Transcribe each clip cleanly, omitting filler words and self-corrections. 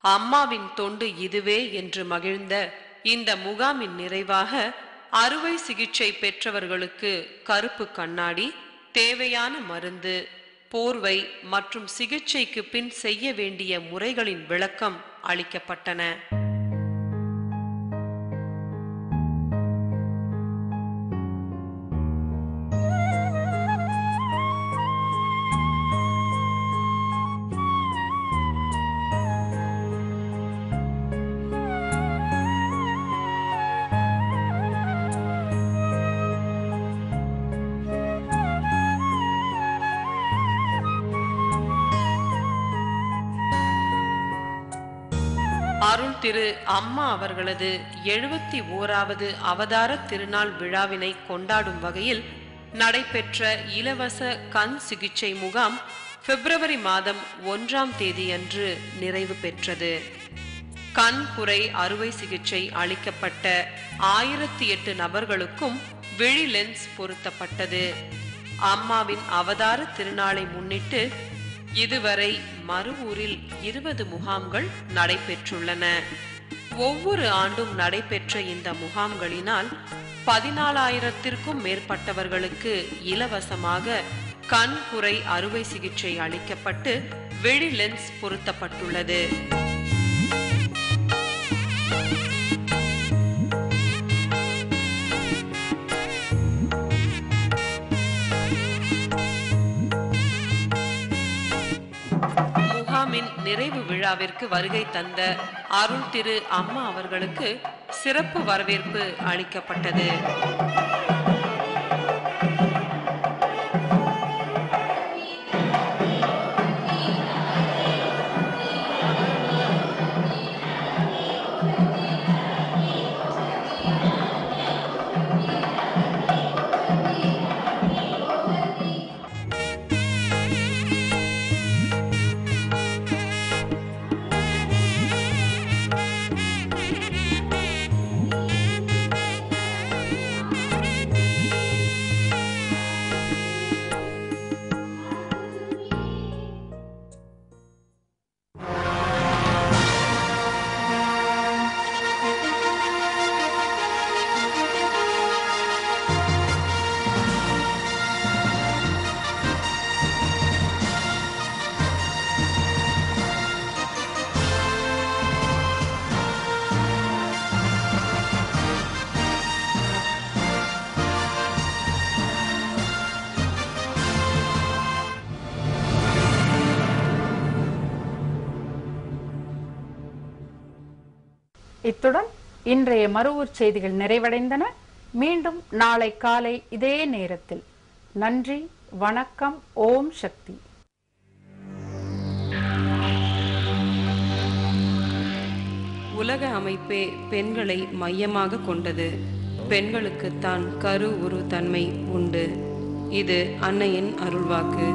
அம்மாவின் தொண்டு இதுவே என்று மகிழ்ந்த இந்த முகாமின் நிறைவாக அறுவை சிகிச்சை பெற்றவர்களுக்கு கருப்பு கண்ணாடி, தேவையான மருந்து, போர்வை மற்றும் சிகிச்சைக்கு பின் செய்ய வேண்டிய முறைகளின் விளக்கம் அளிக்கப்பட்டன. அருள் திரு அம்மா அவர்களது 71வது அவதார திருநாள் விழாவினை கொண்டாடும் வகையில் நடைபெற்ற இலவச கண் சிகிச்சை முகாம் பிப்ரவரி மாதம் 1ஆம் தேதியன்று நிறைவு பெற்றது. கண் புரை அறுவை சிகிச்சை அளிக்கப்பட்ட 1008 நபர்களுக்கும் விழி லென்ஸ் பொருத்தப்பட்டது. அம்மாவின் அவதார திருநாளை முன்னிட்டு இதுவரை மருவூரில் 20 முகாம்கள் நடைபெற்றுள்ளன. ஒவ்வொரு ஆண்டும் நடைபெற்ற இந்த முகாம்களினால் 14,000த்திற்கும் மேற்பட்டவர்களுக்கு இலவசமாக கண் புரை அறுவை சிகிச்சை அளிக்கப்பட்டு விழி லென்ஸ் பொருத்தப்பட்டுள்ளது. முகாமின் நிறைவு விழாவிற்கு வருகை தந்த அருள் திரு அம்மா அவர்களுக்கு சிறப்பு வரவேற்பு அளிக்கப்பட்டது. இத்துடன் இன்றைய மருவூர் செய்திகள் நிறைவடைந்தன. மீண்டும் நாளை காலை இதே நேரத்தில். நன்றி, வணக்கம். ஓம் சக்தி. உலக அமைப்பே பெண்களை மையமாக கொண்டது. பெண்களுக்குத்தான் கரு உரு தன்மை உண்டு. இது அன்னையின் அருள்வாக்கு.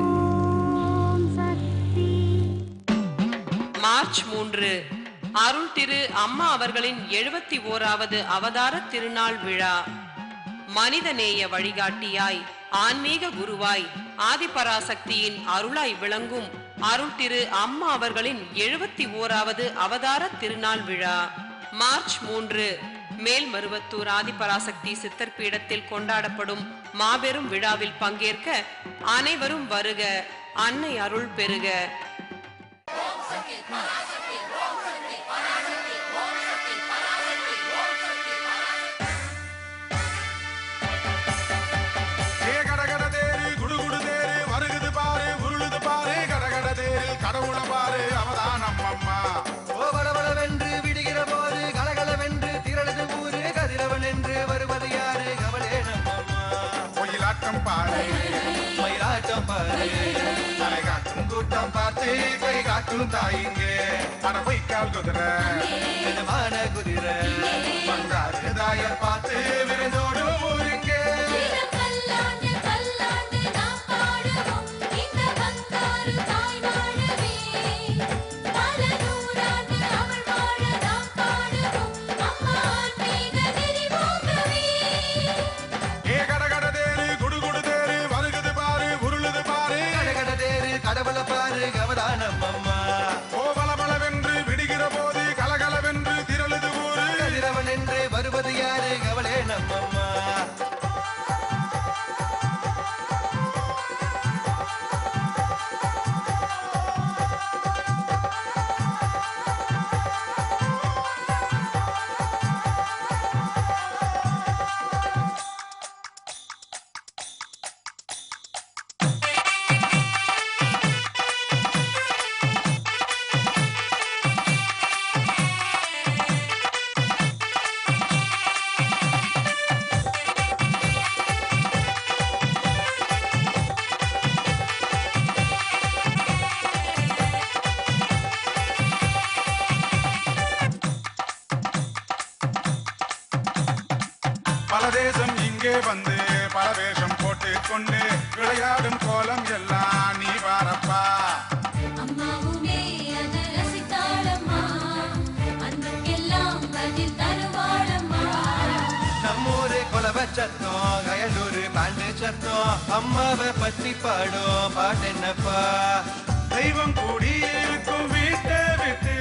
மார்ச் 3 அருள் திரு அம்மா அவர்களின் 71வது அவதார திருநாள் விழா. மனிதநேய வழிகாட்டியாய், ஆன்மீக குருவாய், ஆதிபராசக்தியின் அருளாய் விளங்கும் அருள் திரு அம்மா அவர்களின் 71வது அவதார திருநாள் விழா மார்ச் 3 மேல்மருவத்தூர் ஆதிபராசக்தி சித்தர் பீடத்தில் கொண்டாடப்படும் மாபெரும் விழாவில் பங்கேற்க அனைவரும் வருக. அன்னை அருள் பெருக. கூட்டம் பார்த்து கை காட்டும் தாயிங்கே அடவைக்கால் குதிரை குதிரை பங்காறு தாயர் பார்த்து விருந்தோடும் ஊருக்கே கடவுள பாரு கவதா பரதேசம் இங்கே வந்து பரவேஷம் போட்டு கொண்டு விளையாடும் கோலம் எல்லாம் நீ பாரப்பா. அம்மாவுமே அதை ரசித்தாளம்மா, அன்புக்கெல்லாம் பதில் தருவாளம்மா. நம்மூரு கொலவ சத்தம், கயலூரு பாண்டு சத்தம், அம்மாவை பற்றி பாடும் பாட்டென்னப்பா. தெய்வம் கூடி இருக்கும் வீட்டை விட்டு